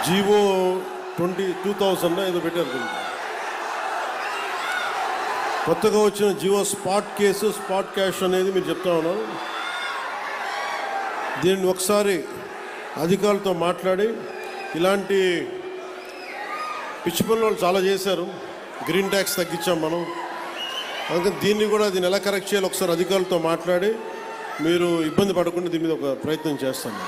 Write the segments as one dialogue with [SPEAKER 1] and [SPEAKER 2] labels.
[SPEAKER 1] GO 2000 ఏదో పెట్టారు. కొత్తగా వచ్చిన GO spot case, spot cash అనేది మీరు చెప్తా ఉన్నారు. దీన్ని ఒకసారి అధికారులతో మాట్లాడి, ఇలాంటి పిచ్చి పనులు వాళ్ళు చాలా చేశారు. గ్రీన్ ట్యాక్స్ తగ్గించాం మనం, అందుకని దీన్ని ఎలా కరెక్ట్ చేయాలి ఒకసారి అధికారులతో మాట్లాడి, మీరు ఇబ్బంది పడకుండా దీని మీద ఒక ప్రయత్నం చేస్తాను.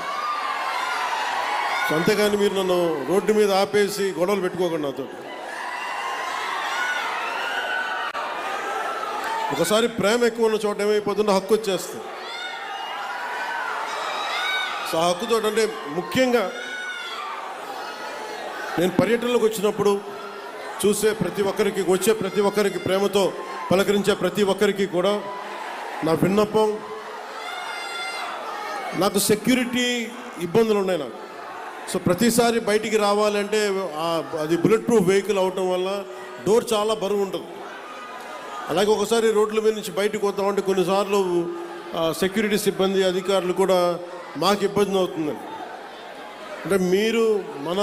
[SPEAKER 1] సో అంతేగాని మీరు నన్ను రోడ్డు మీద ఆపేసి గొడవలు పెట్టుకోకండి నాతో. ఒకసారి ప్రేమ ఎక్కువ ఉన్న చోట ఏమైపోతుందో హక్కు వచ్చేస్తుంది. సో ఆ హక్కుతో అంటే ముఖ్యంగా నేను పర్యటనలోకి వచ్చినప్పుడు చూసే ప్రతి ఒక్కరికి, వచ్చే ప్రతి ఒక్కరికి, ప్రేమతో పలకరించే ప్రతి ఒక్కరికి కూడా నా విన్నపం, నాకు సెక్యూరిటీ ఇబ్బందులు ఉన్నాయి నాకు. సో ప్రతిసారి బయటికి రావాలంటే అది బుల్లెట్ ప్రూఫ్ వెహికల్ అవటం వల్ల డోర్ చాలా బరువు ఉంటుంది. అలాగే ఒకసారి రోడ్ల మీద నుంచి బయటకు వద్దామంటే కొన్నిసార్లు సెక్యూరిటీ సిబ్బంది, అధికారులు కూడా మాకు ఇబ్బంది అవుతుందని. అంటే మీరు మన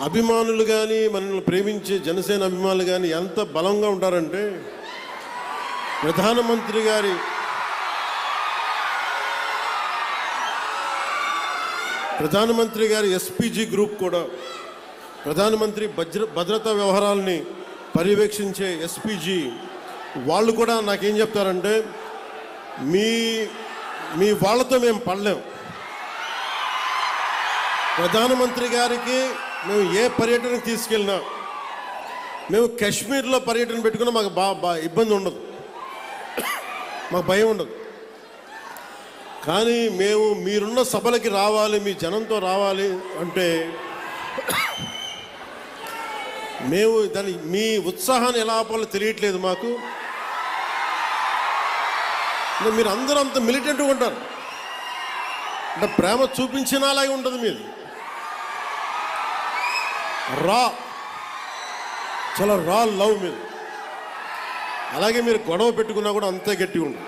[SPEAKER 1] అభిమానులు కానీ, మనల్ని ప్రేమించే జనసేన అభిమానులు కానీ ఎంత బలంగా ఉంటారంటే, ప్రధానమంత్రి గారి ఎస్పీజీ గ్రూప్ కూడా, ప్రధానమంత్రి భద్రతా వ్యవహారాలని పర్యవేక్షించే ఎస్పీజీ వాళ్ళు కూడా నాకేం చెప్తారంటే, మీ వాళ్ళతో మేము పడలేం. ప్రధానమంత్రి గారికి మేము ఏ పర్యటనకు తీసుకెళ్ళినా, మేము కాశ్మీర్లో పర్యటన పెట్టుకున్నా మాకు ఇబ్బంది ఉండదు, మాకు భయం ఉండదు. కానీ మీరున్న సభలకి రావాలి, మీ జనంతో రావాలి అంటే మీ ఉత్సాహాన్ని ఎలా ఆపాలో తెలియట్లేదు మాకు. మీరు అందరూ అంత మిలిటెంట్గా ఉంటారు, అంటే ప్రేమ చూపించినా అలాగే ఉంటుంది మీది. చాలా రా లవ్ మీరు. అలాగే మీరు గొడవ పెట్టుకున్నా కూడా అంతే గట్టిగా ఉంటుంది.